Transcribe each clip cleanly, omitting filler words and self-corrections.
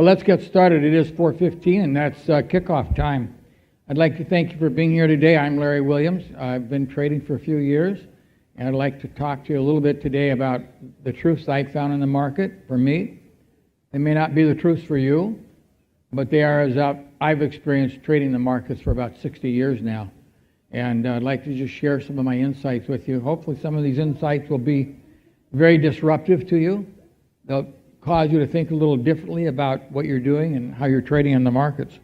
Well, let's get started. It is 4:15, and that's kickoff time. I'd like to thank you for being here today. I'm Larry Williams. I've been trading for a few years, and I'd like to talk to you a little bit today about the truths I found in the market for me. They may not be the truths for you, but they are as I've experienced trading the markets for about 60 years now. And I'd like to just share some of my insights with you. Hopefully some of these insights will be very disruptive to you. They'll cause you to think a little differently about what you're doing and how you're trading in the markets.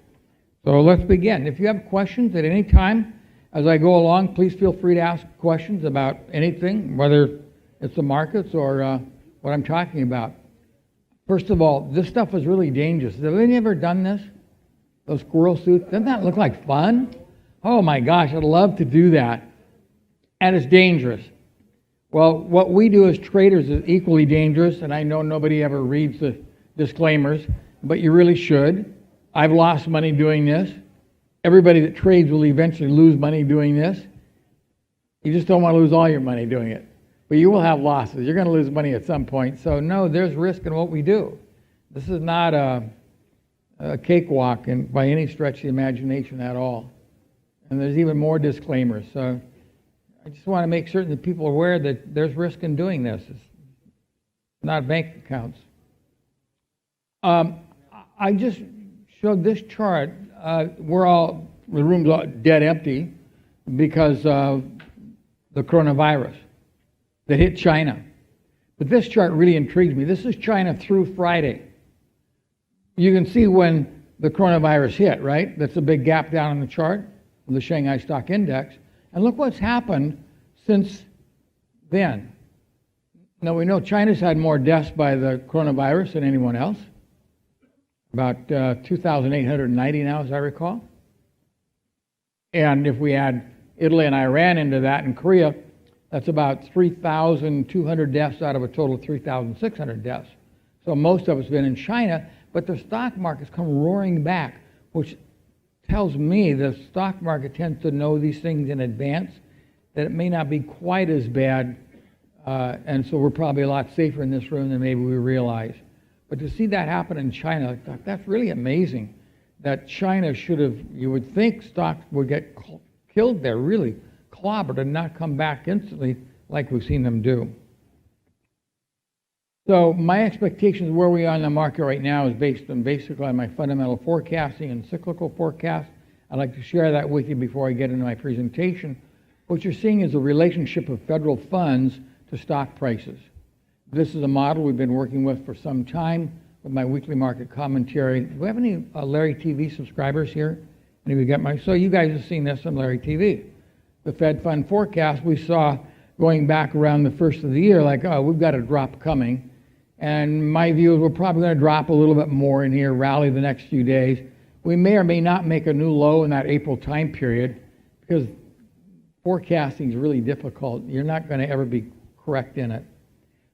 So let's begin. If you have questions at any time as I go along, please feel free to ask questions about anything, whether it's the markets or what I'm talking about. First of all, this stuff is really dangerous. Have any ever done this? Those squirrel suits? Doesn't that look like fun? Oh my gosh, I'd love to do that. And it's dangerous. Well, what we do as traders is equally dangerous, and I know nobody ever reads the disclaimers, but you really should. I've lost money doing this. Everybody that trades will eventually lose money doing this. You just don't want to lose all your money doing it. But you will have losses. You're going to lose money at some point. So no, there's risk in what we do. This is not a cakewalk by any stretch of the imagination at all. And there's even more disclaimers. So I just want to make certain that people are aware that there's risk in doing this. It's not bank accounts. I just showed this chart. The room's all dead empty because of the coronavirus that hit China. But this chart really intrigues me. This is China through Friday. You can see when the coronavirus hit, right? That's a big gap down on the chart of the Shanghai Stock Index. And look what's happened since then. Now we know China's had more deaths by the coronavirus than anyone else. About 2,890 now, as I recall. And if we add Italy and Iran into that and Korea, that's about 3,200 deaths out of a total of 3,600 deaths. So most of it's been in China, but the stock market's come roaring back, which tells me the stock market tends to know these things in advance, that it may not be quite as bad, and so we're probably a lot safer in this room than maybe we realize. But to see that happen in China, that's really amazing. That China should have, you would think stocks would get killed there, really clobbered, and not come back instantly like we've seen them do. So my expectations where we are in the market right now is based on basically on my fundamental forecasting and cyclical forecast. I'd like to share that with you before I get into my presentation. What you're seeing is a relationship of federal funds to stock prices. This is a model we've been working with for some time with my weekly market commentary. Do we have any Larry TV subscribers here? Any of you got so you guys have seen this on Larry TV. The Fed Fund forecast we saw going back around the first of the year, like, oh, we've got a drop coming. And my view is we're probably going to drop a little bit more in here, rally the next few days. We may or may not make a new low in that April time period because forecasting is really difficult. You're not going to ever be correct in it.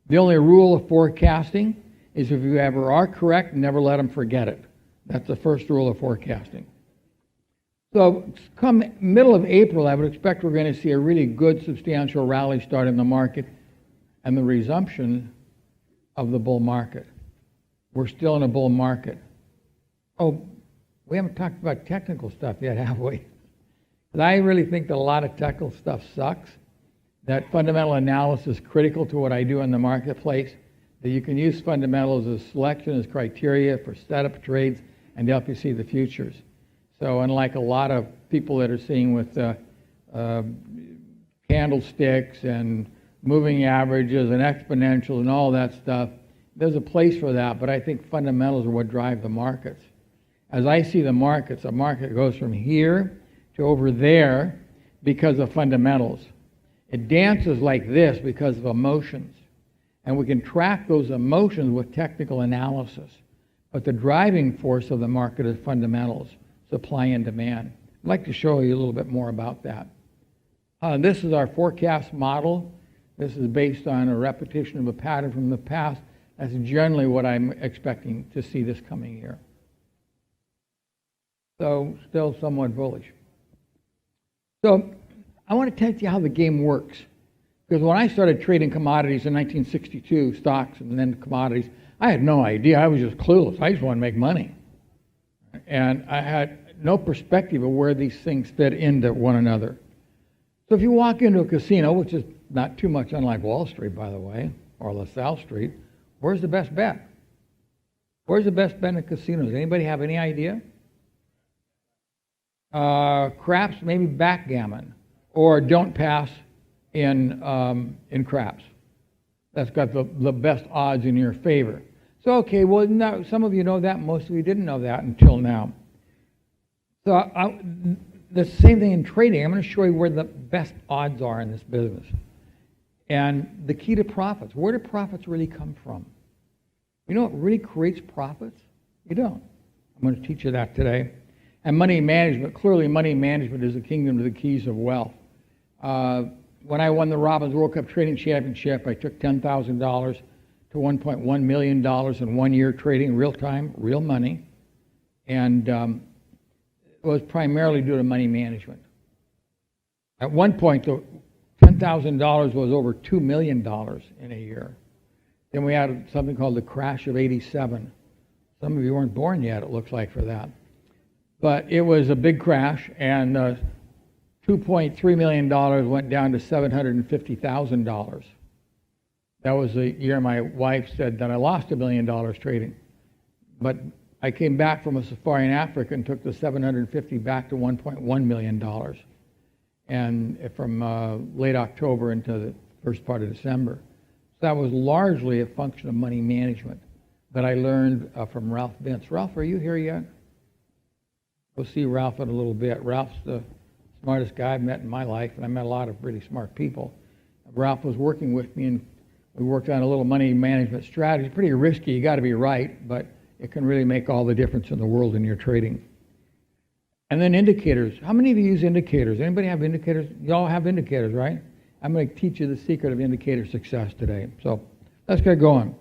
The only rule of forecasting is if you ever are correct, never let them forget it. That's the first rule of forecasting. So come middle of April, I would expect we're going to see a really good substantial rally start in the market and the resumption of the bull market. We're still in a bull market. Oh, we haven't talked about technical stuff yet, have we? But I really think that a lot of technical stuff sucks, that fundamental analysis is critical to what I do in the marketplace, that you can use fundamentals as selection, as criteria for setup trades, and to help you see the futures. So unlike a lot of people that are seeing with candlesticks and moving averages and exponentials and all that stuff, there's a place for that, but I think fundamentals are what drive the markets. As I see the markets, a market goes from here to over there because of fundamentals. It dances like this because of emotions, and we can track those emotions with technical analysis, but the driving force of the market is fundamentals, supply and demand. I'd like to show you a little bit more about that. This is our forecast model. This is based on a repetition of a pattern from the past. That's generally what I'm expecting to see this coming year. So still somewhat bullish. So I want to tell you how the game works. Because when I started trading commodities in 1962, stocks and then commodities, I had no idea. I was just clueless. I just wanted to make money. And I had no perspective of where these things fit into one another. So if you walk into a casino, which is not too much unlike Wall Street, by the way, or LaSalle Street, where's the best bet? Where's the best bet in casinos? Anybody have any idea? Craps, maybe backgammon, or don't pass in craps. That's got the best odds in your favor. So, okay, well, now, some of you know that, most of you didn't know that until now. So the same thing in trading. I'm going to show you where the best odds are in this business. And the key to profits. Where do profits really come from? You know what really creates profits? You don't. I'm going to teach you that today. And money management. Clearly, money management is the kingdom of the keys of wealth. When I won the Robbins World Cup Trading Championship, I took $10,000 to $1.1 million in 1 year trading, real time, real money. And it was primarily due to money management. At one point, the $10,000 was over $2 million in a year. Then we had something called the crash of '87. Some of you weren't born yet, it looks like, for that. But it was a big crash, and $2.3 million went down to $750,000. That was the year my wife said that I lost $1 million trading. But I came back from a safari in Africa and took the 750 back to $1.1 million. And from late October into the first part of December. So that was largely a function of money management that I learned from Ralph Vince. Ralph, are you here yet? We'll see Ralph in a little bit. Ralph's the smartest guy I've met in my life, and I met a lot of really smart people. Ralph was working with me, and we worked on a little money management strategy. Pretty risky, you got to be right, but it can really make all the difference in the world in your trading. And then indicators. How many of you use indicators? Anybody have indicators? You all have indicators, right? I'm going to teach you the secret of indicator success today. So let's get going.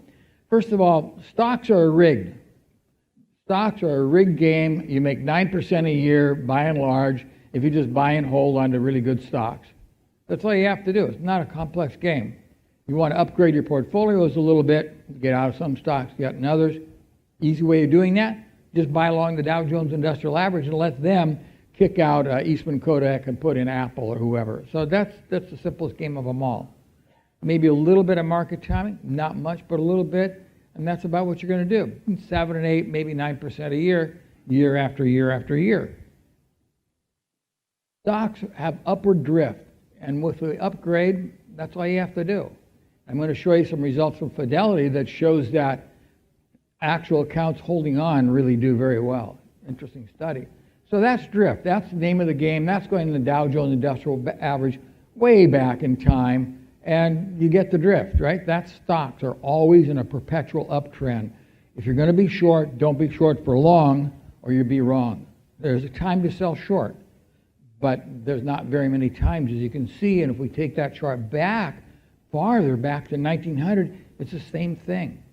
First of all, stocks are rigged. Stocks are a rigged game. You make 9% a year, by and large, if you just buy and hold on to really good stocks. That's all you have to do. It's not a complex game. You want to upgrade your portfolios a little bit, get out of some stocks, get in others. Easy way of doing that, just buy along the Dow Jones Industrial Average and let them kick out Eastman Kodak and put in Apple or whoever. So that's the simplest game of them all. Maybe a little bit of market timing, not much, but a little bit, and that's about what you're going to do. 7 and 8, maybe 9% a year, year after year after year. Stocks have upward drift, and with the upgrade, that's all you have to do. I'm going to show you some results from Fidelity that shows that actual accounts holding on really do very well. Interesting study. So that's drift. That's the name of the game. That's going to the Dow Jones Industrial Average way back in time, and you get the drift, right? That stocks are always in a perpetual uptrend. If you're going to be short, don't be short for long, or you'll be wrong. There's a time to sell short, but there's not very many times, as you can see, and if we take that chart back, farther back to 1900, it's the same thing.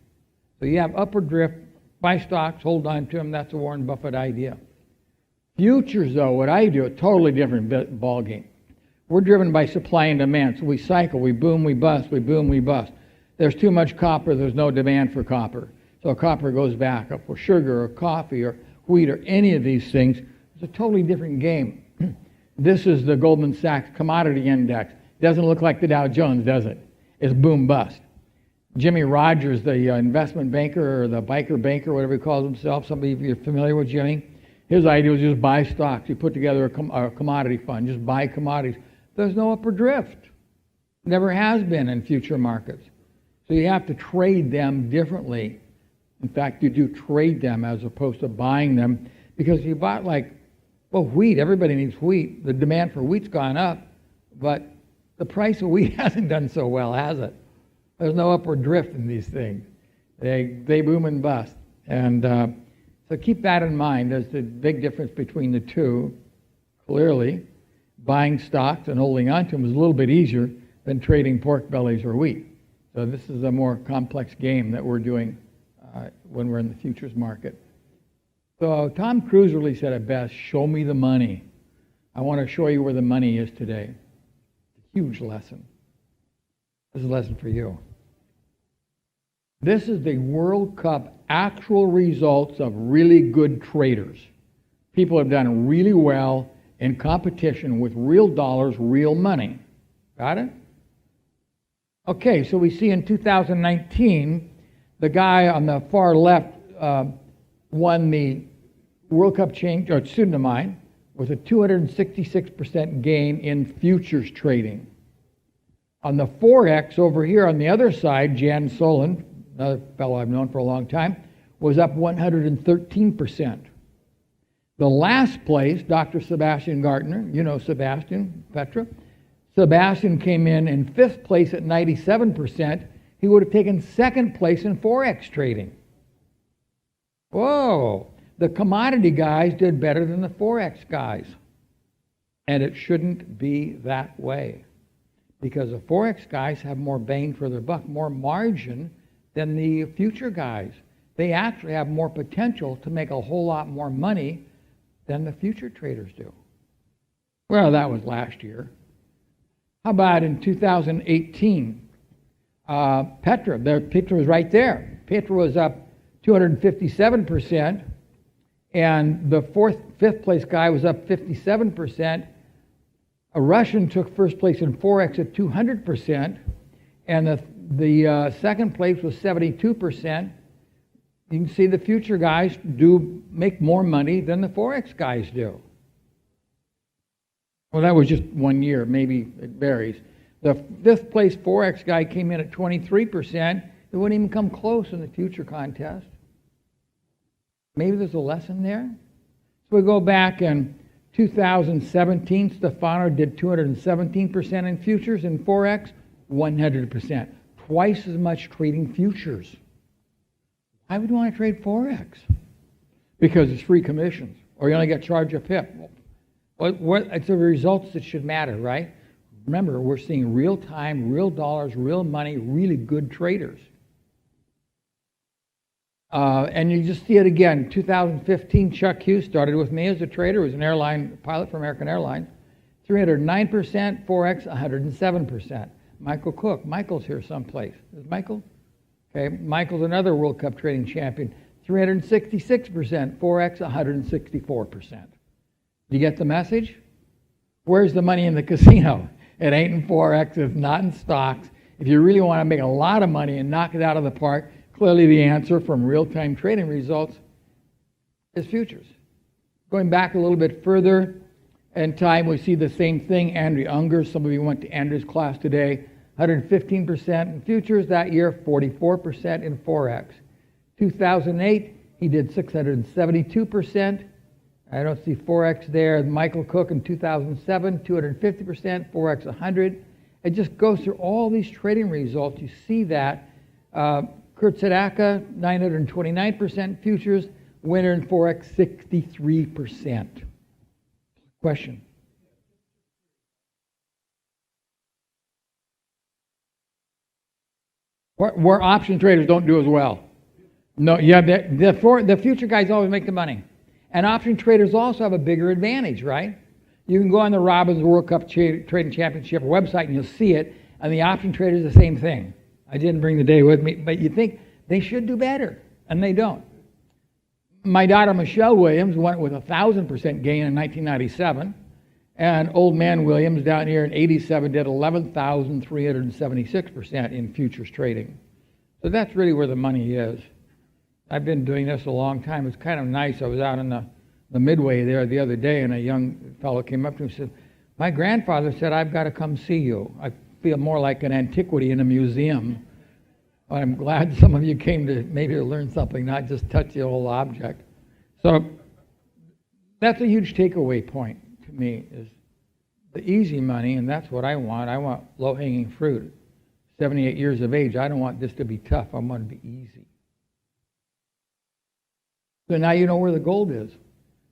So you have upward drift, buy stocks, hold on to them. That's a Warren Buffett idea. Futures, though, what I do, a totally different ball game. We're driven by supply and demand. So we cycle, we boom, we bust, we boom, we bust. There's too much copper, there's no demand for copper. So copper goes back up for sugar or coffee or wheat or any of these things. It's a totally different game. This is the Goldman Sachs Commodity Index. Doesn't look like the Dow Jones, does it? It's boom bust. Jimmy Rogers, the investment banker or the biker banker, whatever he calls himself, some of you are familiar with Jimmy, his idea was just buy stocks. He put together a commodity fund, just buy commodities. There's no upward drift. Never has been in future markets. So you have to trade them differently. In fact, you do trade them as opposed to buying them, because you bought wheat. Everybody needs wheat. The demand for wheat's gone up, but the price of wheat hasn't done so well, has it? There's no upward drift in these things. They boom and bust. And so keep that in mind. There's a big difference between the two. Clearly, buying stocks and holding on to them is a little bit easier than trading pork bellies or wheat. So this is a more complex game that we're doing when we're in the futures market. So Tom Cruise really said it best, show me the money. I want to show you where the money is today. It's a huge lesson. This is a lesson for you. This is the World Cup actual results of really good traders. People have done really well in competition with real dollars, real money. Got it? Okay, so we see in 2019, the guy on the far left won the World Cup change, or a student of mine, with a 266% gain in futures trading. On the Forex over here on the other side, Jan Solon, another fellow I've known for a long time, was up 113%. The last place, Dr. Sebastian Gartner, you know Sebastian, Petra. Sebastian came in 5th place at 97%. He would have taken 2nd place in Forex trading. Whoa! The commodity guys did better than the Forex guys. And it shouldn't be that way. Because the Forex guys have more bang for their buck, more margin than the future guys. They actually have more potential to make a whole lot more money than the future traders do. Well, that was last year. How about in 2018? Petra was right there. Petra was up 257%, and the 5th place guy was up 57%. A Russian took 1st place in Forex at 200%, and the 2nd place was 72%. You can see the future guys do make more money than the Forex guys do. Well, that was just 1 year. Maybe it varies. The 5th place Forex guy came in at 23%. It wouldn't even come close in the future contest. Maybe there's a lesson there. So we go back in 2017, Stefano did 217% in futures, in Forex, 100%. Twice as much trading futures. Why would you want to trade Forex? Because it's free commissions, or you only get charged a pip. It's the results that should matter, right? Remember, we're seeing real time, real dollars, real money, really good traders. And you just see it again. 2015, Chuck Hughes started with me as a trader. He was an airline pilot for American Airlines. 309%, Forex, 107%. Michael Cook. Michael's here someplace. Is Michael? Okay, Michael's another World Cup trading champion. 366%, Forex, 164%. Do you get the message? Where's the money in the casino? It ain't in Forex, it's not in stocks. If you really want to make a lot of money and knock it out of the park, clearly the answer from real-time trading results is futures. Going back a little bit further in time, we see the same thing. Andrew Unger, some of you went to Andrew's class today, 115% in futures that year, 44% in Forex. 2008, he did 672%. I don't see Forex there. Michael Cook in 2007, 250%, Forex 100. It just goes through all these trading results. You see that. Kurt Sedaka, 929% futures, winner in Forex, 63%. Question? Where option traders don't do as well. No, yeah, the future guys always make the money. And option traders also have a bigger advantage, right? You can go on the Robbins World Cup Trading Championship website and you'll see it, and the option traders the same thing. I didn't bring the day with me, but you think they should do better, and they don't. My daughter Michelle Williams went with 1,000% gain in 1997, and old man Williams down here in 87 did 11,376% in futures trading. So that's really where the money is. I've been doing this a long time. It's kind of nice. I was out in the Midway there the other day, and a young fellow came up to me and said, "My grandfather said I've got to come see you. I feel more like an antiquity in a museum. I'm glad some of you came to maybe to learn something, not just touch the old object." So that's a huge takeaway point to me, is the easy money, and that's what I want. I want low-hanging fruit. 78 years of age, I don't want this to be tough. I want it to be easy. So now you know where the gold is.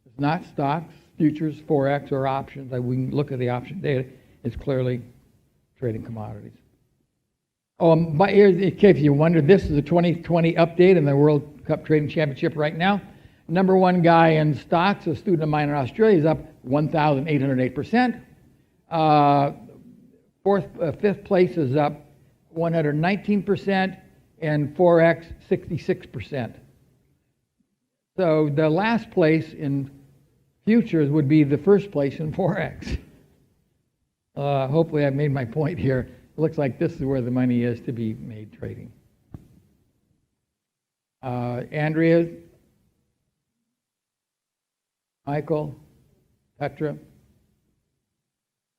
It's not stocks, futures, Forex, or options. We can look at the option data. It's clearly trading commodities. But in case you wonder, this is the 2020 update in the World Cup Trading Championship right now. Number one guy in stocks, a student of mine in Australia, is up 1,808%. Fifth place is up 119%. and Forex 66%. So the last place in futures would be the first place in Forex. Hopefully I've made my point here. It looks like this is where the money is to be made trading. Andrea, Michael, Petra.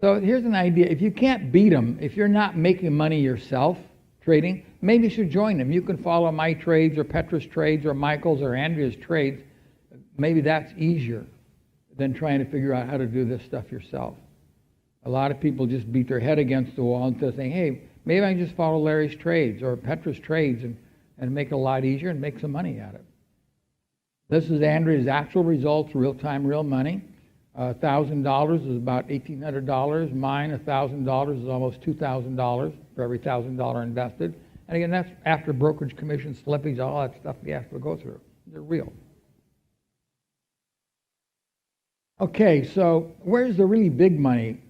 So here's an idea. If you can't beat them, if you're not making money yourself trading, maybe you should join them. You can follow my trades or Petra's trades or Michael's or Andrea's trades. Maybe that's easier than trying to figure out how to do this stuff yourself. A lot of people just beat their head against the wall instead of saying, hey, maybe I can just follow Larry's trades or Petra's trades and make it a lot easier and make some money at it. This is Andrea's actual results, real time, real money. $1,000 is about $1,800. Mine, $1,000 is almost $2,000 for every $1,000 invested. And again, that's after brokerage commission, slippage, all that stuff we have to go through. They're real. Okay, so where's the really big money?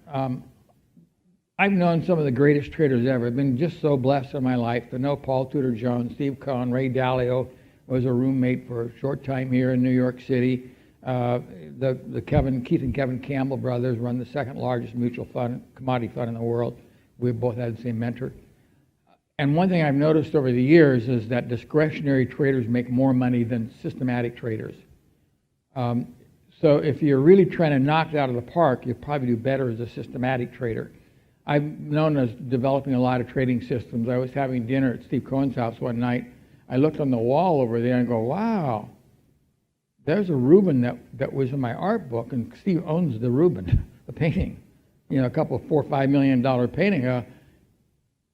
I've known some of the greatest traders ever. I've been just so blessed in my life to know Paul Tudor Jones, Steve Cohen, Ray Dalio was a roommate for a short time here in New York City. The Keith and Kevin Campbell brothers run the second largest mutual fund, commodity fund in the world. We both had the same mentor. And one thing I've noticed over the years is that discretionary traders make more money than systematic traders. So if you're really trying to knock it out of the park, you'll probably do better as a systematic trader. I've known as developing a lot of trading systems. I was having dinner at Steve Cohen's house one night. I looked on the wall over there and go, wow, there's a Rubin that was in my art book, and Steve owns the Rubin, the painting. You know, a couple of $4 or $5 million painting.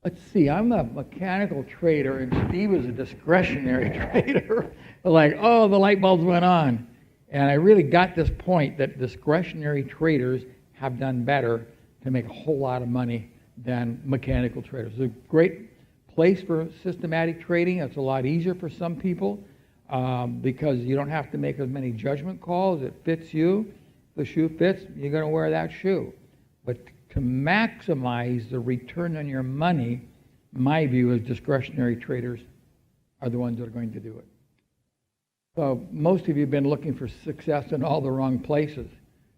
Let's see, I'm a mechanical trader, and Steve is a discretionary trader. Like, oh, the light bulbs went on. And I really got this point that discretionary traders have done better to make a whole lot of money than mechanical traders. It's a great place for systematic trading. It's a lot easier for some people because you don't have to make as many judgment calls. It fits you. If the shoe fits, you're going to wear that shoe. But to maximize the return on your money, my view is discretionary traders are the ones that are going to do it. So most of you have been looking for success in all the wrong places,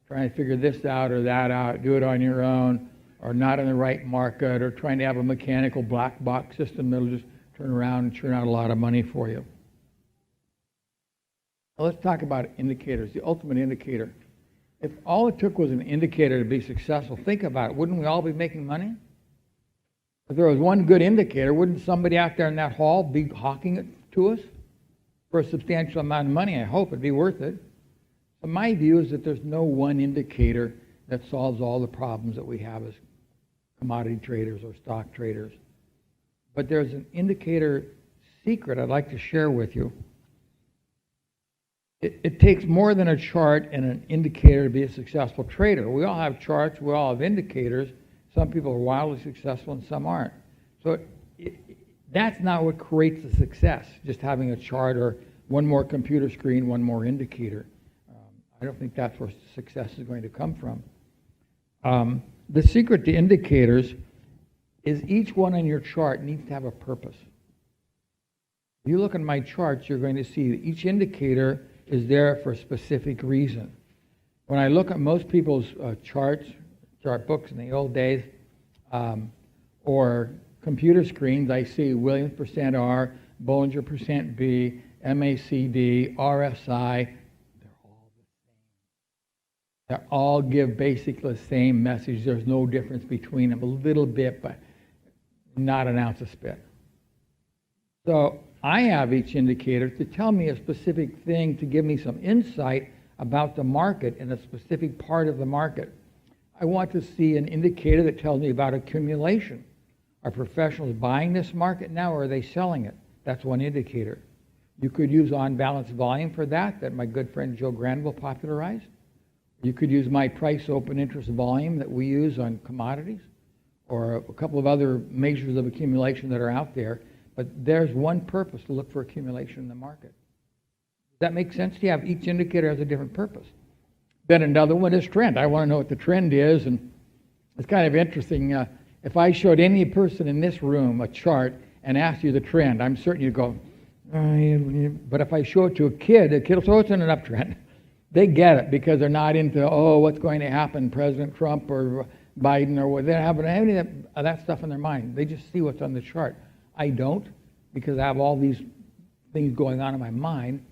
trying to figure this out or that out, do it on your own, or not in the right market, or trying to have a mechanical black box system that'll just turn around and churn out a lot of money for you. Now let's talk about indicators, the ultimate indicator. If all it took was an indicator to be successful, think about it. Wouldn't we all be making money? If there was one good indicator, wouldn't somebody out there in that hall be hawking it to us for a substantial amount of money? I hope it'd be worth it. So my view is that there's no one indicator that solves all the problems that we have as commodity traders or stock traders. But there's an indicator secret I'd like to share with you. It takes more than a chart and an indicator to be a successful trader. We all have charts, we all have indicators. Some people are wildly successful and some aren't. So that's not what creates the success, just having a chart or one more computer screen, one more indicator. I don't think that's where success is going to come from. The secret to indicators is each one on your chart needs to have a purpose. If you look at my charts, you're going to see that each indicator is there for a specific reason. When I look at most people's charts, chart books in the old days, or computer screens, I see Williams percent R, Bollinger percent B, MACD, RSI. They all give basically the same message. There's no difference between them, a little bit, but not an ounce of spit. So I have each indicator to tell me a specific thing, to give me some insight about the market in a specific part of the market. I want to see an indicator that tells me about accumulation. Are professionals buying this market now, or are they selling it? That's one indicator. You could use on-balance volume for that my good friend Joe Granville popularized. You could use my price open interest volume that we use on commodities, or a couple of other measures of accumulation that are out there. But there's one purpose to look for accumulation in the market. Does that make sense to you? Each indicator has a different purpose. Then another one is trend. I want to know what the trend is, and it's kind of interesting. If I showed any person in this room a chart and ask you the trend, I'm certain you'd go, "Oh, yeah." But if I show it to a kid will say, "Oh, it's in an uptrend." They get it because they're not into, what's going to happen, President Trump or Biden or what. They don't have any of that stuff in their mind. They just see what's on the chart. I don't, because I have all these things going on in my mind.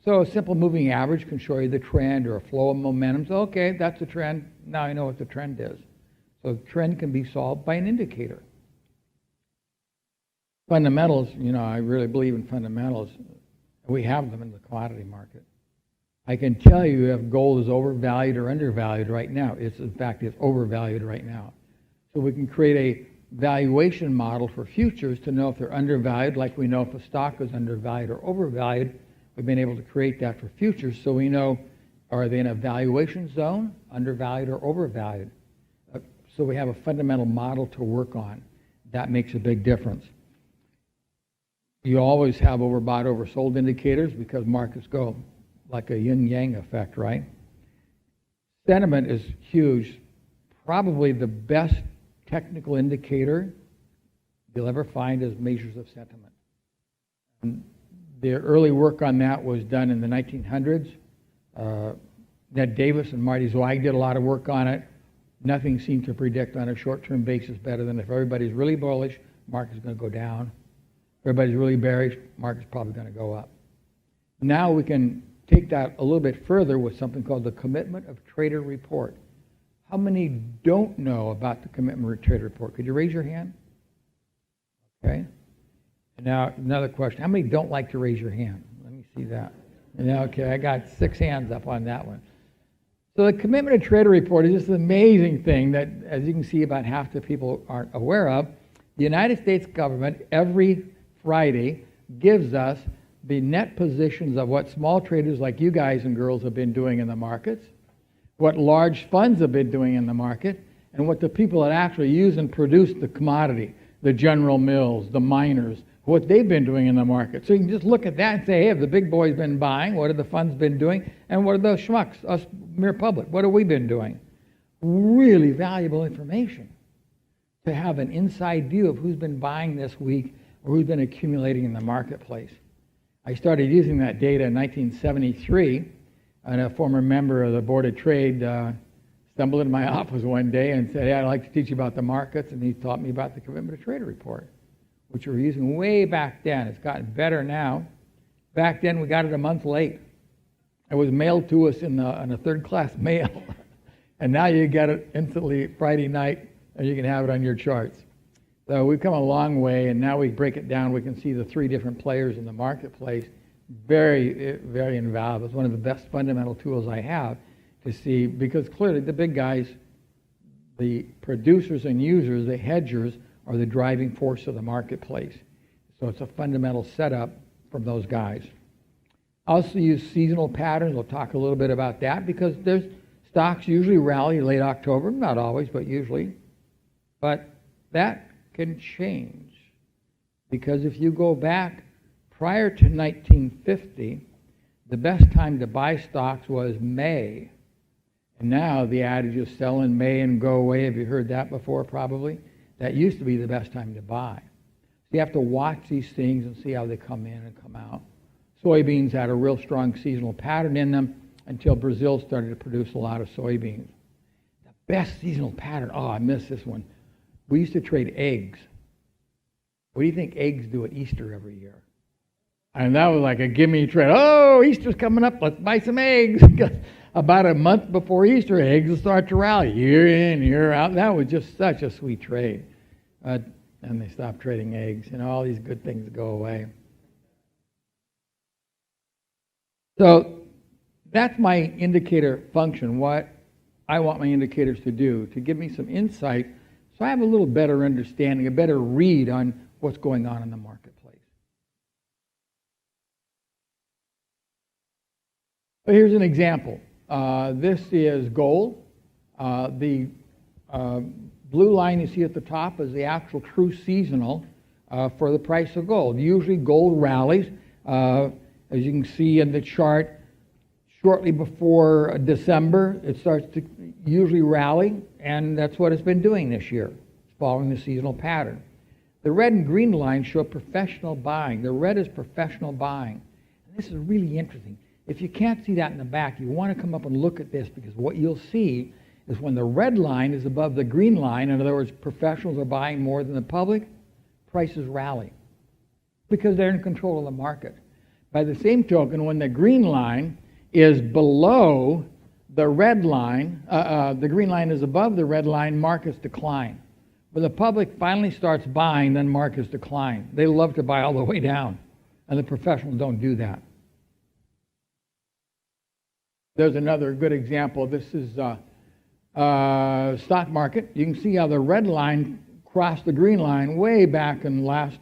So a simple moving average can show you the trend or a flow of momentum. So, okay, that's a trend. Now I know what the trend is. So the trend can be solved by an indicator. Fundamentals, I really believe in fundamentals. We have them in the commodity market. I can tell you if gold is overvalued or undervalued right now. In fact, it's overvalued right now. So we can create a valuation model for futures to know if they're undervalued, like we know if a stock is undervalued or overvalued. We've been able to create that for futures, so we know, are they in a valuation zone, undervalued or overvalued? So we have a fundamental model to work on. That makes a big difference. You always have overbought, oversold indicators because markets go like a yin-yang effect, right? Sentiment is huge. Probably the best technical indicator you'll ever find is measures of sentiment. And the early work on that was done in the 1900s. Ned Davis and Marty Zweig did a lot of work on it. Nothing seemed to predict on a short-term basis better than if everybody's really bullish, market's going to go down. If everybody's really bearish, market's probably going to go up. Now we can take that a little bit further with something called the Commitment of Trader Report. How many don't know about the Commitment of Trader Report? Could you raise your hand? Okay. And now another question. How many don't like to raise your hand? Let me see that. Okay, I got 6 hands up on that one. So the Commitment of Trader Report is just an amazing thing that, as you can see, about half the people aren't aware of. The United States government every Friday gives us the net positions of what small traders like you guys and girls have been doing in the markets, what large funds have been doing in the market, and what the people that actually use and produce the commodity, the General Mills, the miners, what they've been doing in the market. So you can just look at that and say, hey, have the big boys been buying? What have the funds been doing? And what are the schmucks, us mere public? What have we been doing? Really valuable information to have an inside view of who's been buying this week or who's been accumulating in the marketplace. I started using that data in 1973, and a former member of the Board of Trade stumbled into my office one day and said, hey, I'd like to teach you about the markets, and he taught me about the Commitment of Trader Report, which we were using way back then. It's gotten better now. Back then, we got it a month late. It was mailed to us in a third-class mail, and now you get it instantly Friday night, and you can have it on your charts. So we've come a long way, and now we break it down. We can see the 3 different players in the marketplace. Very, very invaluable. It's one of the best fundamental tools I have to see, because clearly the big guys, the producers and users, the hedgers, are the driving force of the marketplace. So it's a fundamental setup from those guys. I also use seasonal patterns. We'll talk a little bit about that because there's stocks usually rally late October, not always, but usually. But that can change, because if you go back prior to 1950, the best time to buy stocks was May. And now the adage is sell in May and go away. Have you heard that before? Probably. That used to be the best time to buy. So you have to watch these things and see how they come in and come out. Soybeans had a real strong seasonal pattern in them until Brazil started to produce a lot of soybeans. The best seasonal pattern, I missed this one. We used to trade eggs. What do you think eggs do at Easter every year? And that was like a gimme trade. Oh, Easter's coming up, let's buy some eggs. About a month before Easter, eggs will start to rally. Year in, year out. That was just such a sweet trade. And they stopped trading eggs. All these good things go away. So that's my indicator function, what I want my indicators to do, to give me some insight so I have a little better understanding, a better read on what's going on in the marketplace. So here's an example. This is gold. The blue line you see at the top is the actual true seasonal for the price of gold. Usually gold rallies, as you can see in the chart, shortly before December, it starts to usually rally, and that's what it's been doing this year. It's following the seasonal pattern. The red and green lines show professional buying. The red is professional buying. And this is really interesting. If you can't see that in the back, you want to come up and look at this, because what you'll see is when the red line is above the green line, in other words, professionals are buying more than the public, prices rally because they're in control of the market. By the same token, when the green line is below the red line, the green line is above the red line, markets decline. When the public finally starts buying, then markets decline. They love to buy all the way down, and the professionals don't do that. There's another good example. This is stock market. You can see how the red line crossed the green line way back in last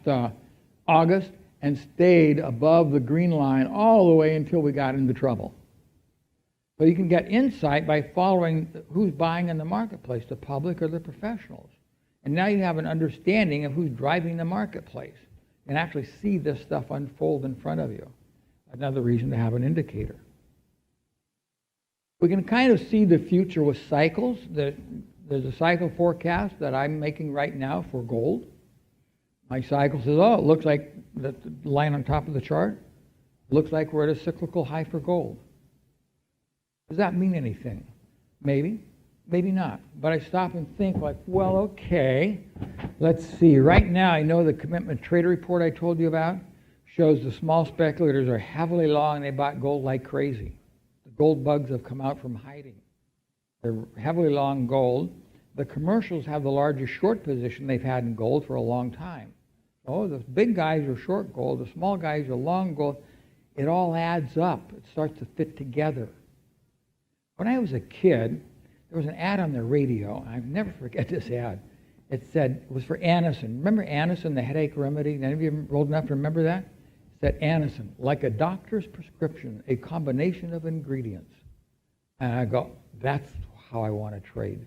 August and stayed above the green line all the way until we got into trouble. So you can get insight by following who's buying in the marketplace, the public or the professionals. And now you have an understanding of who's driving the marketplace and actually see this stuff unfold in front of you. Another reason to have an indicator. We can kind of see the future with cycles. There's a cycle forecast that I'm making right now for gold. My cycle says, oh, it looks like the line on top of the chart. Looks like we're at a cyclical high for gold. Does that mean anything? Maybe, maybe not. But I stop and think like, well, okay, let's see. Right now, I know the commitment trader report I told you about shows the small speculators are heavily long and they bought gold like crazy. The gold bugs have come out from hiding. They're heavily long gold. The commercials have the largest short position they've had in gold for a long time. Oh, the big guys are short gold, the small guys are long gold. It all adds up. It starts to fit together. When I was a kid, there was an ad on the radio. I'll never forget this ad. It said, it was for Anacin. Remember Anacin, the headache remedy? Any of you old enough to remember that? It said Anacin, like a doctor's prescription, a combination of ingredients. And I go, that's how I want to trade.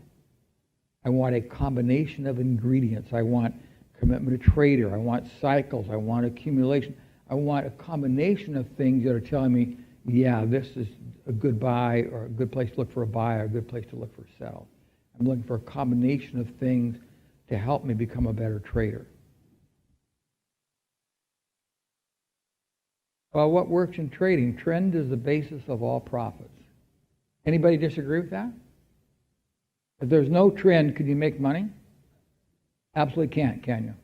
I want a combination of ingredients. I want commitment to trader. I want cycles. I want accumulation. I want a combination of things that are telling me, yeah, this is a good buy or a good place to look for a buy or a good place to look for a sell. I'm looking for a combination of things to help me become a better trader. Well, what works in trading? Trend is the basis of all profits. Anybody disagree with that? If there's no trend, could you make money? Absolutely can't, can you?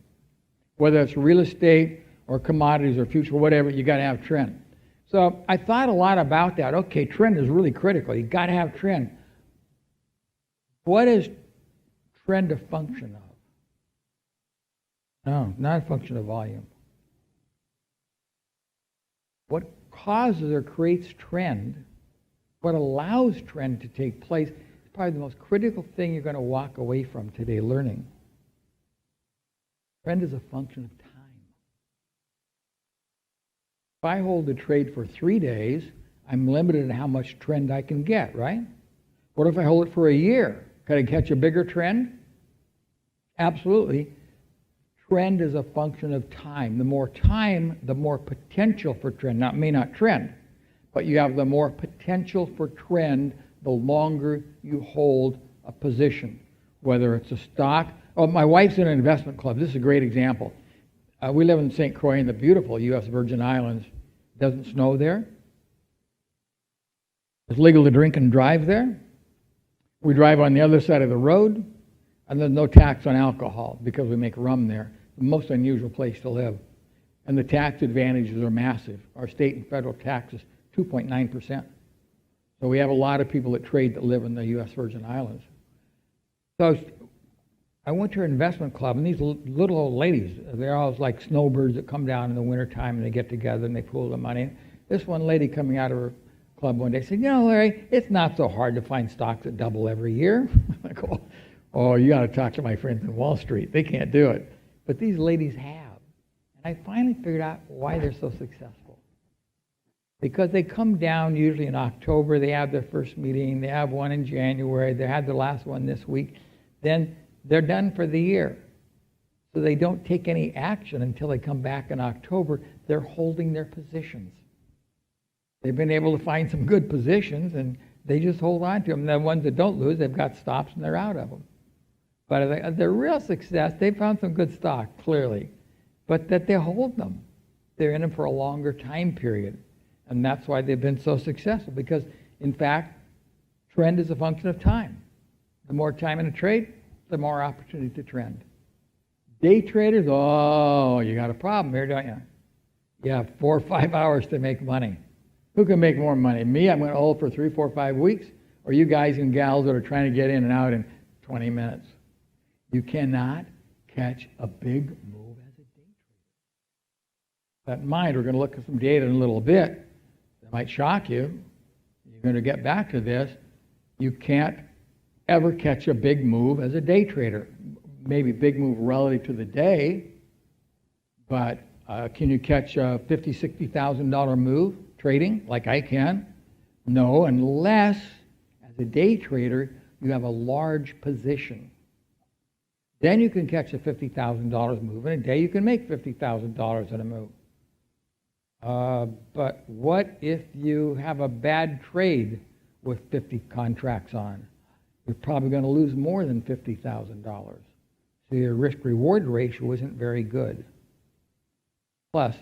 Whether it's real estate or commodities or future, whatever, you got to have trend. So I thought a lot about that. Okay, trend is really critical. You got to have trend. What is trend a function of? No, not a function of volume. What causes or creates trend, what allows trend to take place, is probably the most critical thing you're going to walk away from today learning. Trend is a function of time. If I hold the trade for 3 days, I'm limited in how much trend I can get, right? What if I hold it for a year? Can I catch a bigger trend? Absolutely. Trend is a function of time. The more time, the more potential for trend. Now, it may not trend, but you have the more potential for trend the longer you hold a position, whether it's a stock. Oh, my wife's in an investment club. This is a great example. We live in St. Croix in the beautiful U.S. Virgin Islands. It doesn't snow there. It's legal to drink and drive there. We drive on the other side of the road, and there's no tax on alcohol because we make rum there. The most unusual place to live. And the tax advantages are massive. Our state and federal tax is 2.9%. So we have a lot of people that trade that live in the U.S. Virgin Islands. So I went to an investment club, and these little old ladies, they're always like snowbirds that come down in the wintertime, and they get together and they pool the money. This one lady coming out of her club one day said, you know, Larry, it's not so hard to find stocks that double every year. I go, oh, you got to talk to my friends in Wall Street. They can't do it. But these ladies have. And I finally figured out why they're so successful. Because they come down usually in October, they have their first meeting, they have one in January, they had the last one this week, then they're done for the year. So they don't take any action until they come back in October. They're holding their positions. They've been able to find some good positions, and they just hold on to them. The ones that don't lose, they've got stops and they're out of them. But the real success, they found some good stock, clearly, but that they hold them. They're in them for a longer time period. And that's why they've been so successful, because, in fact, trend is a function of time. The more time in a trade, the more opportunity to trend. Day traders, oh, you got a problem here, don't you? You have 4 or 5 hours to make money. Who can make more money? Me, I'm going to hold for 3, 4, 5 weeks, or you guys and gals that are trying to get in and out in 20 minutes. You cannot catch a big move as a day trader. That in mind, we're going to look at some data in a little bit that might shock you. You're going to get back to this. You can't ever catch a big move as a day trader. Maybe big move relative to the day, but can you catch a $50,000, $60,000 move trading like I can? No, unless as a day trader you have a large position. Then you can catch a $50,000 move. In a day you can make $50,000 in a move. But what if you have a bad trade with 50 contracts on? You're probably going to lose more than $50,000. So your risk-reward ratio isn't very good. Plus,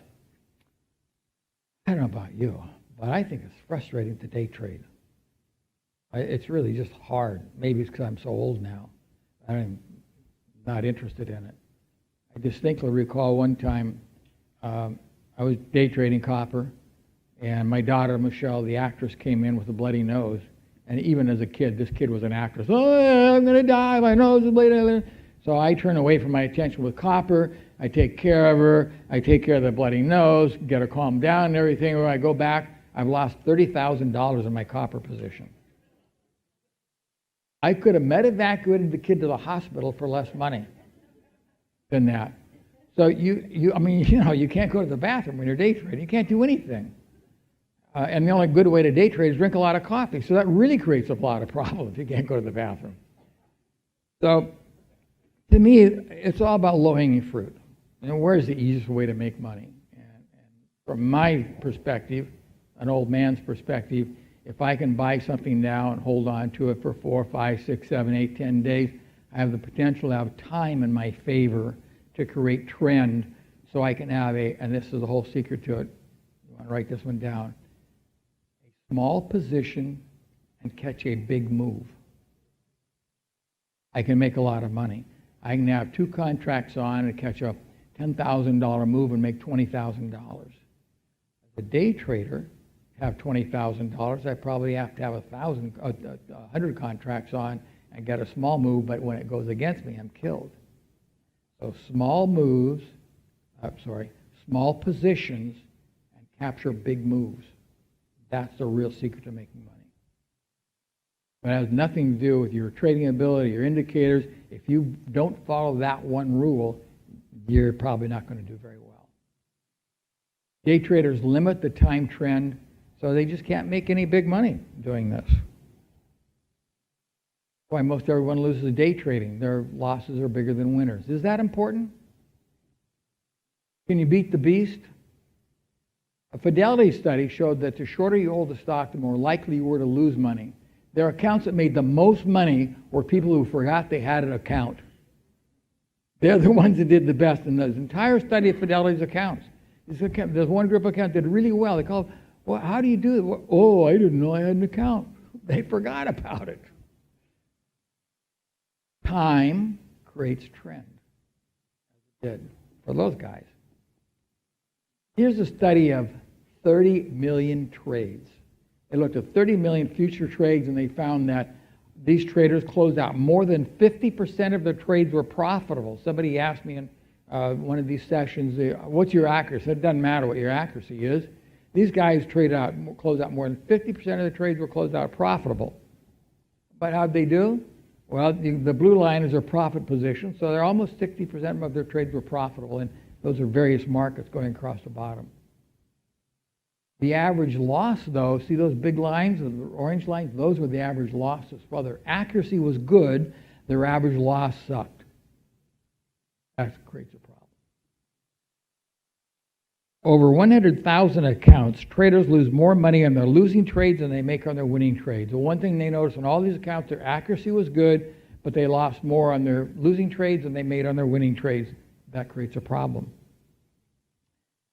I don't know about you, but I think it's frustrating to day trade. It's really just hard. Maybe it's because I'm so old now. I'm not interested in it. I distinctly recall one time I was day trading copper, and my daughter, Michelle, the actress, came in with a bloody nose. And even as a kid, this kid was an actress. Oh, I'm going to die, my nose is bleeding. So I turn away from my attention with copper. I take care of her. I take care of the bloody nose, get her calmed down and everything. When I go back, I've lost $30,000 in my copper position. I could have evacuated the kid to the hospital for less money than that. So you can't go to the bathroom when you're day trading. You can't do anything. And the only good way to day trade is drink a lot of coffee. So that really creates a lot of problems if you can't go to the bathroom. So to me, it's all about low-hanging fruit. Where's the easiest way to make money? And from my perspective, an old man's perspective, if I can buy something now and hold on to it for 4, 5, 6, 7, 8, 10 days, I have the potential to have time in my favor to create trend so I can have and this is the whole secret to it, you want to write this one down, a small position and catch a big move. I can make a lot of money. I can have 2 contracts on and catch a $10,000 move and make $20,000. As a day trader, have $20,000, I probably have to have 100 contracts on and get a small move, but when it goes against me, I'm killed. So small positions and capture big moves. That's the real secret to making money. But it has nothing to do with your trading ability, your indicators. If you don't follow that one rule, you're probably not going to do very well. Day traders limit the time trend, so they just can't make any big money doing this. That's why most everyone loses day trading. Their losses are bigger than winners. Is that important? Can you beat the beast? A Fidelity study showed that the shorter you hold the stock, the more likely you were to lose money. Their accounts that made the most money were people who forgot they had an account. They're the ones that did the best in this entire study of Fidelity's accounts. There's one group of accounts that did really well. They called, well, how do you do it? Well, oh, I didn't know I had an account. They forgot about it. Time creates trend, as it did for those guys. Here's a study of 30 million trades. They looked at 30 million future trades, and they found that these traders closed out more than 50% of their trades were profitable. Somebody asked me in one of these sessions, what's your accuracy? It doesn't matter what your accuracy is. These guys closed out more than 50% of the trades were closed out profitable. But how'd they do? Well, the blue line is their profit position, so they're almost 60% of their trades were profitable, and those are various markets going across the bottom. The average loss, though, see those big lines, the orange lines? Those were the average losses. While their accuracy was good, their average loss sucked. That creates a problem. Over 100,000 accounts, traders lose more money on their losing trades than they make on their winning trades. The one thing they noticed on all these accounts, their accuracy was good, but they lost more on their losing trades than they made on their winning trades. That creates a problem.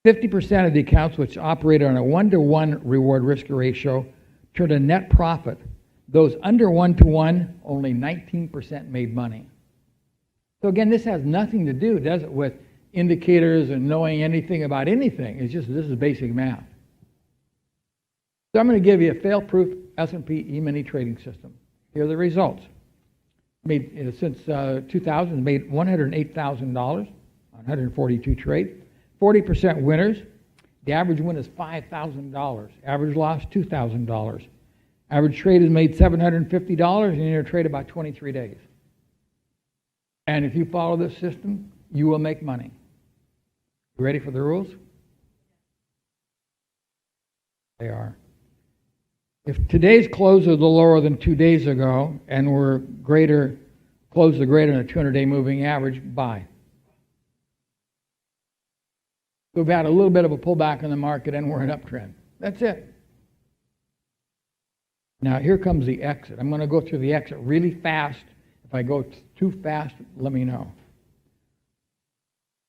50% of the accounts which operate on a 1-to-1 reward-risk ratio turned a net profit. Those under 1-to-1, only 19% made money. So again, this has nothing to do, does it, with indicators and knowing anything about anything. It's just, this is basic math. So I'm going to give you a fail-proof S&P E-mini trading system. Here are the results. Made since 2000, made $108,000 on 142 trades. 40% winners. The average win is $5,000. Average loss, $2,000. Average trade is made $750, and you're trade about 23 days. And if you follow this system, you will make money. You ready for the rules? They are. If today's close is a little lower than 2 days ago, and we're close are greater than a 200-day moving average, buy. We've had a little bit of a pullback in the market, and we're in uptrend. That's it. Now, here comes the exit. I'm going to go through the exit really fast. If I go too fast, let me know.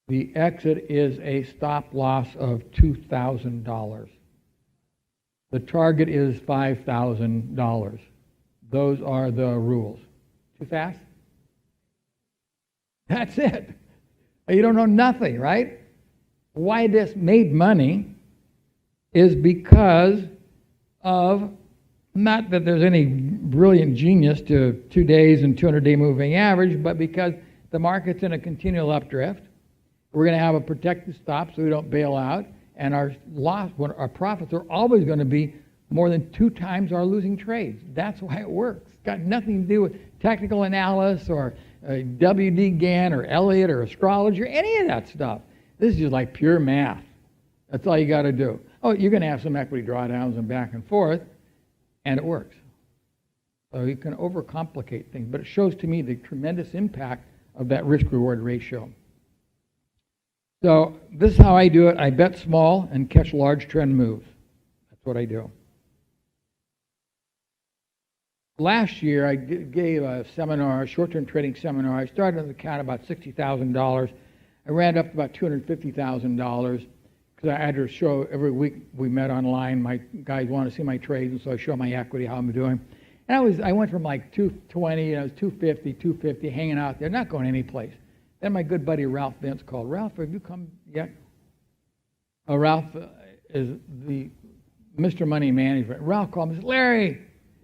The exit is a stop loss of $2,000. The target is $5,000. Those are the rules. Too fast? That's it. You don't know nothing, right? Why this made money is because of, not that there's any brilliant genius to 2 days and 200-day moving average, but because the market's in a continual updrift. We're going to have a protected stop so we don't bail out, and our profits are always going to be more than 2 times our losing trades. That's why it works. It's got nothing to do with technical analysis or WD Gann or Elliott or astrology or any of that stuff. This is just like pure math. That's all you got to do. Oh, you're going to have some equity drawdowns and back and forth, and it works. So you can overcomplicate things, but it shows to me the tremendous impact of that risk-reward ratio. So this is how I do it. I bet small and catch large trend moves. That's what I do. Last year, I gave a seminar, a short-term trading seminar. I started an account about $60,000. I ran it up to about $250,000 because I had to show every week we met online. My guys want to see my trades, and so I show my equity, how I'm doing. And I went from like 220, I was 250, 250, hanging out there, not going any place. Then my good buddy Ralph Vince called. Ralph, have you come yet? Ralph is the Mr. Money Management. Ralph called me and said, Larry,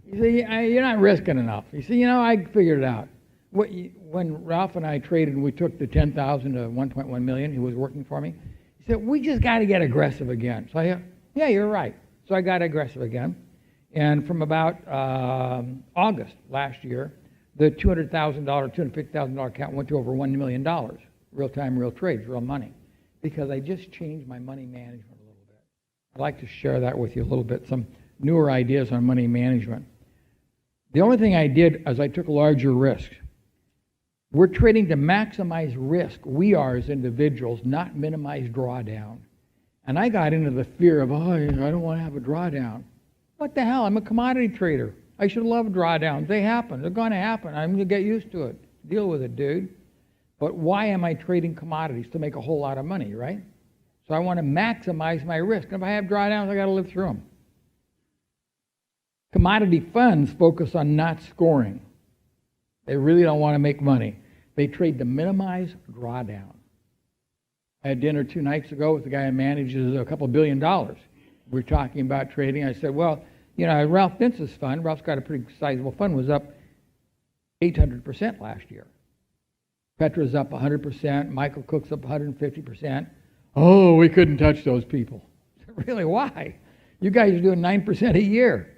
you see, you're not risking enough. You see, I figured it out. When Ralph and I traded and we took the 10,000 to 1.1 million, he was working for me, he said, we just got to get aggressive again. So I said, yeah, you're right. So I got aggressive again. And from about August last year, the $200,000, $250,000 account went to over $1 million. Real time, real trades, real money. Because I just changed my money management a little bit. I'd like to share that with you a little bit, some newer ideas on money management. The only thing I did is I took larger risks. We're trading to maximize risk. We are as individuals, not minimize drawdown. And I got into the fear of, I don't want to have a drawdown. What the hell? I'm a commodity trader. I should love drawdowns. They happen. They're going to happen. I'm going to get used to it. Deal with it, dude. But why am I trading commodities? To make a whole lot of money, right? So I want to maximize my risk. And if I have drawdowns, I got to live through them. Commodity funds focus on not scoring. They really don't want to make money. They trade to minimize drawdown. I had dinner 2 nights ago with the guy who manages a couple $1 billion. We're talking about trading. I said, well, Ralph Vince's fund, Ralph's got a pretty sizable fund, was up 800% last year. Petra's up 100%. Michael Cook's up 150%. Oh, we couldn't touch those people. Really, why? You guys are doing 9% a year.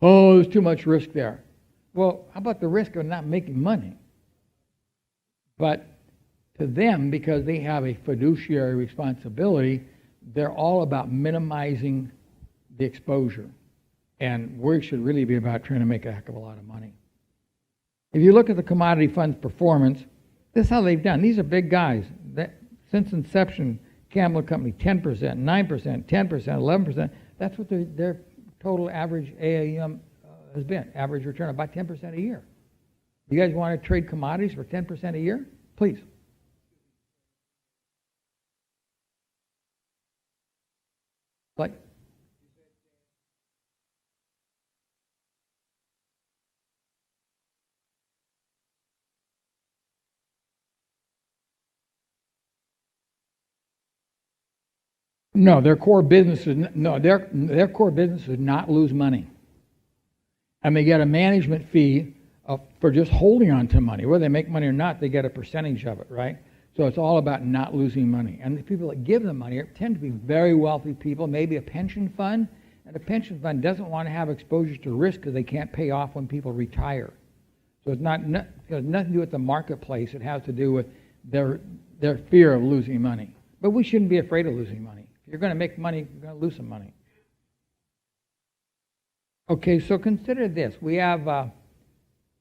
Oh, there's too much risk there. Well, how about the risk of not making money? But to them, because they have a fiduciary responsibility, they're all about minimizing the exposure. And we should really be about trying to make a heck of a lot of money. If you look at the commodity fund's performance, this is how they've done. These are big guys. Since inception, Campbell Company, 10%, 9%, 10%, 11%. That's what their total average AAM has been. Average return, about 10% a year. You guys want to trade commodities for 10% a year? Please. Like, no, their core business is their core business is not lose money, and they get a management fee for just holding on to money. Whether they make money or not, they get a percentage of it, right? So it's all about not losing money. And the people that give them money tend to be very wealthy people, maybe a pension fund, and a pension fund doesn't want to have exposure to risk because they can't pay off when people retire. So it's it has nothing to do with the marketplace. It has to do with their fear of losing money. But we shouldn't be afraid of losing money. If you're going to make money, you're going to lose some money. Okay, so consider this. We have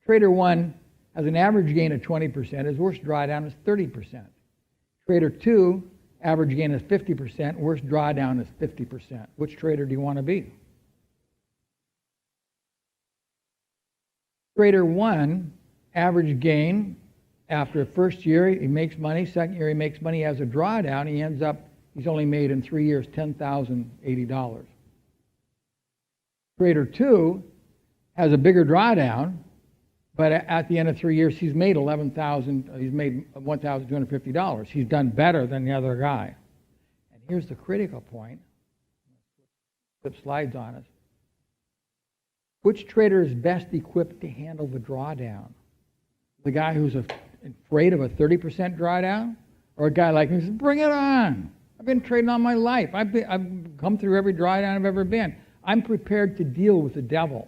Trader 1 has an average gain of 20%. His worst drawdown is 30%. Trader 2, average gain is 50%. Worst drawdown is 50%. Which trader do you want to be? Trader 1, average gain, after the first year he makes money, second year he makes money, he has a drawdown, he's only made in 3 years $10,080. Trader 2 has a bigger drawdown, but at the end of 3 years he's made $1,250. He's done better than the other guy. And here's the critical point. Flip slides on us. Which trader is best equipped to handle the drawdown? The guy who's afraid of a 30% drawdown? Or a guy like me who says, bring it on. I've been trading all my life. I've come through every drawdown I've ever been. I'm prepared to deal with the devil.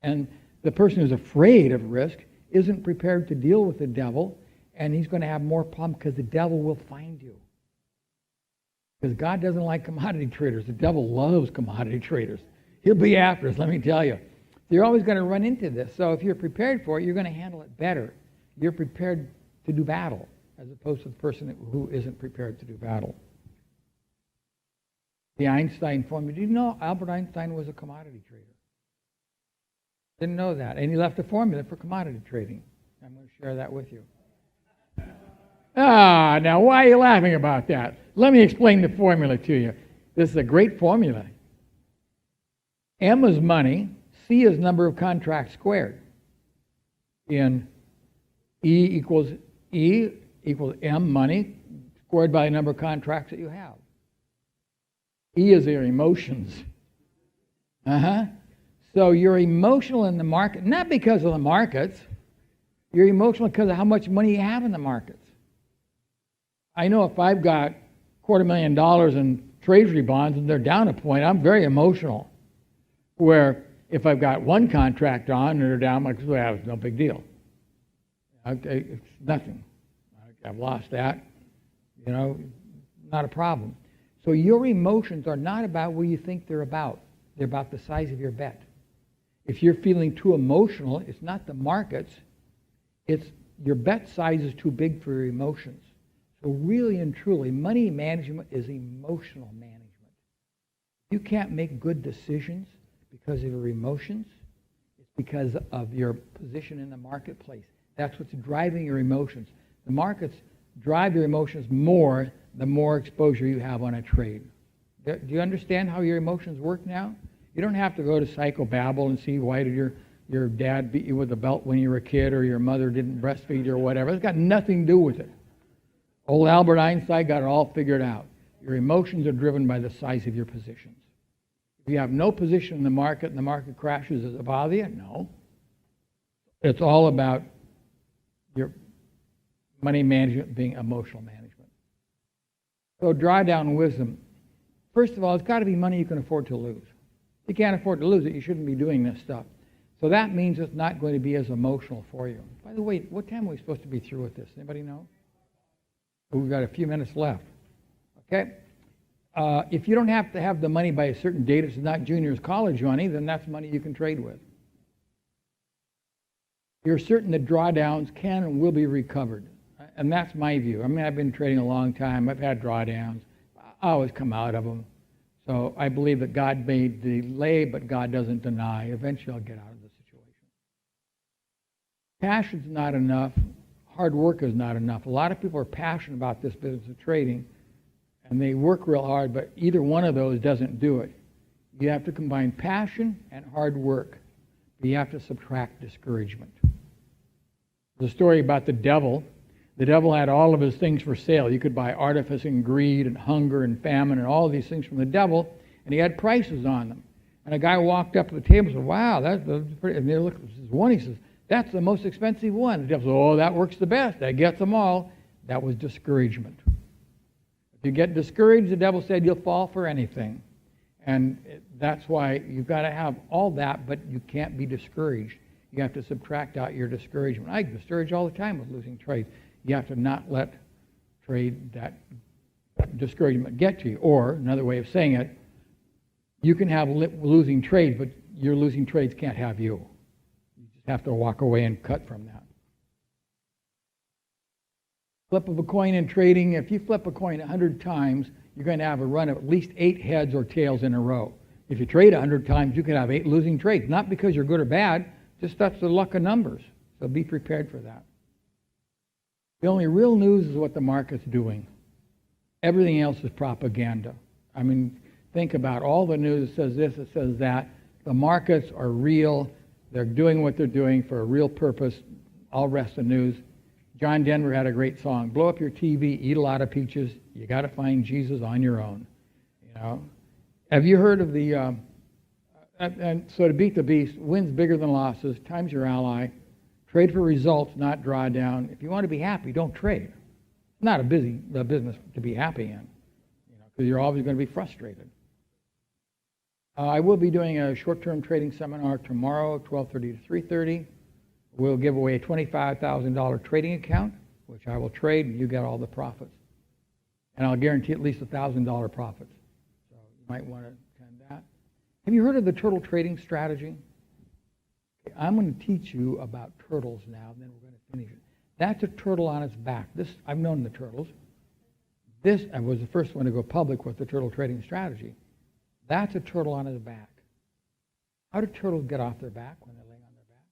And the person who's afraid of risk isn't prepared to deal with the devil, and he's going to have more problems because the devil will find you. Because God doesn't like commodity traders. The devil loves commodity traders. He'll be after us, let me tell you. You're always going to run into this. So if you're prepared for it, you're going to handle it better. You're prepared to do battle, as opposed to the person who isn't prepared to do battle. The Einstein formula. Did you know Albert Einstein was a commodity trader? Didn't know that. And he left a formula for commodity trading. I'm going to share that with you. Now why are you laughing about that? Let me explain the formula to you. This is a great formula. M is money, C is number of contracts squared. In E equals M, money, squared by the number of contracts that you have. E is your emotions. So you're emotional in the market, not because of the markets. You're emotional because of how much money you have in the markets. I know if I've got $250,000 in treasury bonds and they're down a point, I'm very emotional. Where if I've got one contract on and they're down, I'm like, well, it's no big deal. Okay, it's nothing. I've lost that. Not a problem. So your emotions are not about what you think they're about. They're about the size of your bet. If you're feeling too emotional, it's not the markets. It's your bet size is too big for your emotions. So really and truly, money management is emotional management. You can't make good decisions because of your emotions. It's because of your position in the marketplace. That's what's driving your emotions. The markets drive your emotions more the more exposure you have on a trade. Do you understand how your emotions work now? You don't have to go to psychobabble and see why did your dad beat you with a belt when you were a kid, or your mother didn't breastfeed you or whatever. It's got nothing to do with it. Old Albert Einstein got it all figured out. Your emotions are driven by the size of your positions. If you have no position in the market and the market crashes, does it bother you? No. It's all about your money management being emotional management. So drawdown wisdom. First of all, it's got to be money you can afford to lose. If you can't afford to lose it, you shouldn't be doing this stuff. So that means it's not going to be as emotional for you. By the way, what time are we supposed to be through with this? Anybody know? We've got a few minutes left. Okay? If you don't have to have the money by a certain date, it's not junior's college money, then that's money you can trade with. You're certain that drawdowns can and will be recovered. And that's my view. I mean, I've been trading a long time. I've had drawdowns. I always come out of them. So I believe that God may delay, but God doesn't deny. Eventually I'll get out of the situation. Passion's not enough. Hard work is not enough. A lot of people are passionate about this business of trading, and they work real hard, but either one of those doesn't do it. You have to combine passion and hard work, but you have to subtract discouragement. There's a story about the devil. The devil had all of his things for sale. You could buy artifice and greed and hunger and famine and all of these things from the devil, and he had prices on them. And a guy walked up to the table and said, wow, that's pretty. And they looked at one, he says, that's the most expensive one. The devil said, oh, that works the best. That gets them all. That was discouragement. If you get discouraged, the devil said, you'll fall for anything. And that's why you've got to have all that, but you can't be discouraged. You have to subtract out your discouragement. I get discouraged all the time with losing trades. You have to not let that discouragement get to you. Or, another way of saying it, you can have losing trades, but your losing trades can't have you. You just have to walk away and cut from that. Flip of a coin in trading, if you flip a coin 100 times, you're going to have a run of at least 8 heads or tails in a row. If you trade 100 times, you can have 8 losing trades. Not because you're good or bad, just that's the luck of numbers. So be prepared for that. The only real news is what the market's doing. Everything else is propaganda. I mean, think about all the news. It says this, it says that. The markets are real. They're doing what they're doing for a real purpose. All rest of the news. John Denver had a great song. Blow up your TV, eat a lot of peaches. You got to find Jesus on your own. You know. Have you heard of the? And so to beat the beast, wins bigger than losses. Time's your ally. Trade for results, not draw down. If you want to be happy, don't trade. It's not a business to be happy in, because you're always going to be frustrated. I will be doing a short-term trading seminar tomorrow, 12:30 to 3:30. We'll give away a $25,000 trading account, which I will trade, and you get all the profits. And I'll guarantee at least $1,000 profits. So you might want to attend that. Have you heard of the turtle trading strategy? I'm going to teach you about turtles now, and then we're going to finish it. That's a turtle on its back. I've known the turtles. I was the first one to go public with the turtle trading strategy. That's a turtle on its back. How do turtles get off their back when they're laying on their back?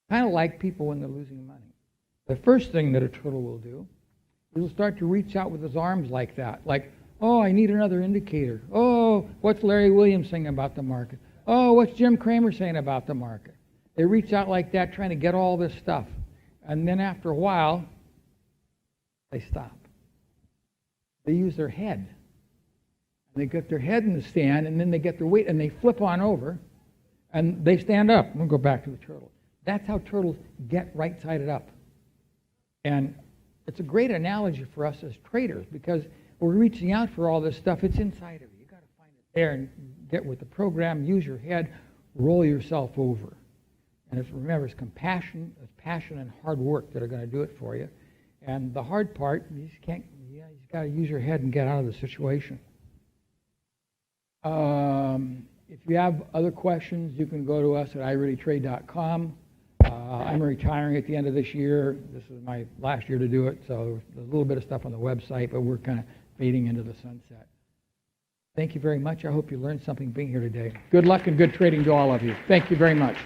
Kind of like people when they're losing money. The first thing that a turtle will do is he'll start to reach out with his arms like that. Like, oh, I need another indicator. Oh, what's Larry Williams saying about the market? Oh, what's Jim Cramer saying about the market? They reach out like that trying to get all this stuff. And then after a while, they stop. They use their head. And they get their head in the stand, and then they get their weight, and they flip on over, and they stand up. We'll go back to the turtle. That's how turtles get right-sided up. And it's a great analogy for us as traders, because we're reaching out for all this stuff. It's inside of you. You've got to find it there and get with the program, use your head, roll yourself over. And remember, it's compassion, it's passion, and hard work that are going to do it for you. And the hard part, you just can't, you just got to use your head and get out of the situation. If you have other questions, you can go to us at ireallytrade.com. I'm retiring at the end of this year. This is my last year to do it, so there's a little bit of stuff on the website, but we're kind of fading into the sunset. Thank you very much. I hope you learned something being here today. Good luck and good trading to all of you. Thank you very much.